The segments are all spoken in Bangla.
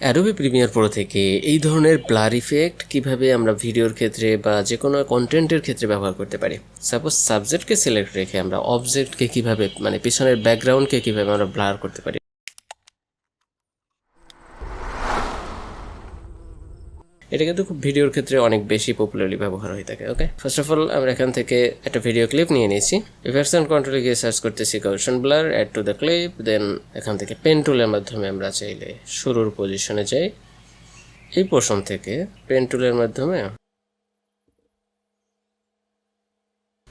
অ্যাডোবি প্রিমিয়ার প্রো থেকে এই ধরনের ব্লার ইফেক্ট কিভাবে আমরা ভিডিওর ক্ষেত্রে বা যে কোনো কন্টেন্টের ক্ষেত্রে ব্যবহার করতে পারি। সাপোজ সাবজেক্টকে সিলেক্ট রেখে আমরা অবজেক্টকে কিভাবে মানে পিছনের ব্যাকগ্রাউন্ডকে কিভাবে আমরা ব্লার করতে পারি। এটা কিন্তু খুব ভিডিওর ক্ষেত্রে অনেক বেশি পপুলারলি ব্যবহার হয়ে থাকে। ওকে, ফার্স্ট অফ অল আমরা এখান থেকে একটা ভিডিও ক্লিপ নিয়ে নিয়েছি। ইফেক্টস অ্যান্ড কন্ট্রোলে গিয়ে সার্চ করতেছি Gaussian blur, add to the clip. Then এখান থেকে পেন টুলের মাধ্যমে আমরা চাইলে শুরুর পজিশনে যাই। এই পোর্শন থেকে পেন টুলের মাধ্যমে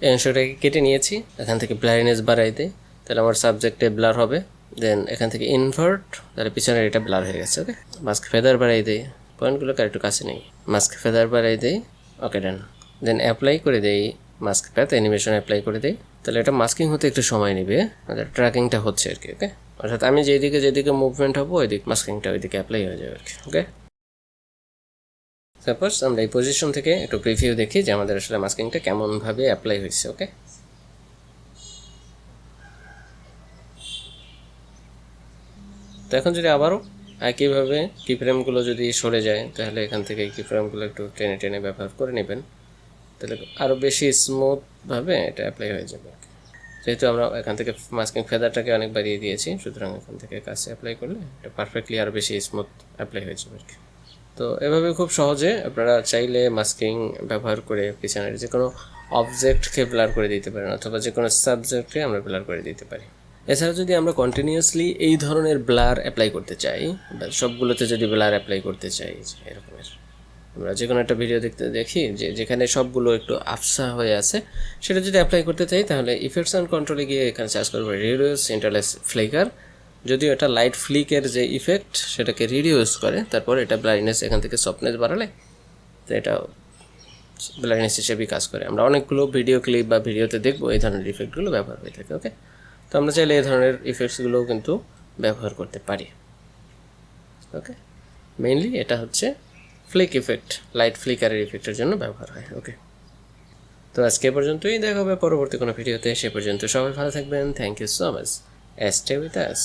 এই অংশটাকে কেটে নিয়েছি। এখান থেকে ব্লারিনেস বাড়াই দেয়, তাহলে আমার সাবজেক্টে ব্লার হবে। দেন এখান থেকে ইনভার্ট, তাহলে পিছনের এটা ব্লার হয়ে গেছে। ওকে, মাস্ক ফেদার বাড়াই দেয়, পয়েন্টগুলো একটু কাছে নেই, মাস্ক ফেদার বাড়াই দেই। ওকে ডান। দেন অ্যাপ্লাই করে দেই মাস্ক প্যাথ অ্যানিমেশন অ্যাপ্লাই করে দেই। তাহলে এটা মাস্কিং হতে একটু সময় নেবে, ট্র্যাকিংটা হচ্ছে আর কি। ওকে, অর্থাৎ আমি যেদিকে মুভমেন্ট হবো ওইদিকে মাস্কিংটা ওইদিকে অ্যাপ্লাই হয়ে যাবে আর কি। ওকে, সাপোজ আমরা এই পজিশন থেকে একটু প্রিভিউ দেখি যে আমাদের আসলে মাস্কিংটা কেমনভাবে অ্যাপ্লাই হয়েছে। ওকে, তো এখন যদি আবারও একইভাবে কিফ্রেমগুলো যদি সরে যায়, তাহলে এখান থেকে কিফ্রেমগুলো একটু টেনে টেনে ব্যবহার করে নেবেন, তাহলে আরও বেশি স্মুথভাবে এটা অ্যাপ্লাই হয়ে যাবে। যেহেতু আমরা এখান থেকে মাস্কিং ফেদারটাকে অনেক বাড়িয়ে দিয়েছি, সুতরাং এখান থেকে কাছে অ্যাপ্লাই করলে এটা পারফেক্টলি আরও বেশি স্মুথ অ্যাপ্লাই হয়ে যাবে আর কি। তো এভাবে খুব সহজে আপনারা চাইলে মাস্কিং ব্যবহার করে পিছনের যে কোনো অবজেক্টকে ব্লার করে দিতে পারেন, অথবা যে কোনো সাবজেক্টকে আমরা ব্লার করে দিতে পারি। এছাড়া যদি আমরা কন্টিনিউয়াসলি এই ধরনের ব্লার অ্যাপ্লাই করতে চাই, বা সবগুলোতে যদি ব্লার অ্যাপ্লাই করতে চাই, এরকমের আমরা যে কোনো একটা ভিডিও দেখি যে যেখানে সবগুলো একটু আফসা হয়ে আছে, সেটা যদি অ্যাপ্লাই করতে চাই, তাহলে ইফেক্টস অ্যান্ড কন্ট্রোলে গিয়ে এখানে সার্চ করবো রিডিউস ইন্টারলেস ফ্লিকার। যদিও এটা লাইট ফ্লিকের যে ইফেক্ট সেটাকে রিডিউস করে, তারপর এটা ব্লাইন্ডনেস এখান থেকে সফটনেস বাড়ালে তো এটা ব্লাইন্ডনেস হিসেবেই কাজ করে। আমরা অনেকগুলো ভিডিও ক্লিপ বা ভিডিওতে দেখবো এই ধরনের ইফেক্টগুলো ব্যবহার হয়ে থাকে। ওকে, তো আমরা চাইলে এই ধরনের ইফেক্টসগুলোও কিন্তু ব্যবহার করতে পারি। ওকে, মেইনলি এটা হচ্ছে ফ্লিক ইফেক্ট, লাইট ফ্লিকারের ইফেক্টের জন্য ব্যবহার হয়। ওকে, তো আজকে পর্যন্তই, দেখা হবে পরবর্তী কোনো ভিডিওতে। সে পর্যন্ত সবাই ভালো থাকবেন। Thank you so much. Stay with us.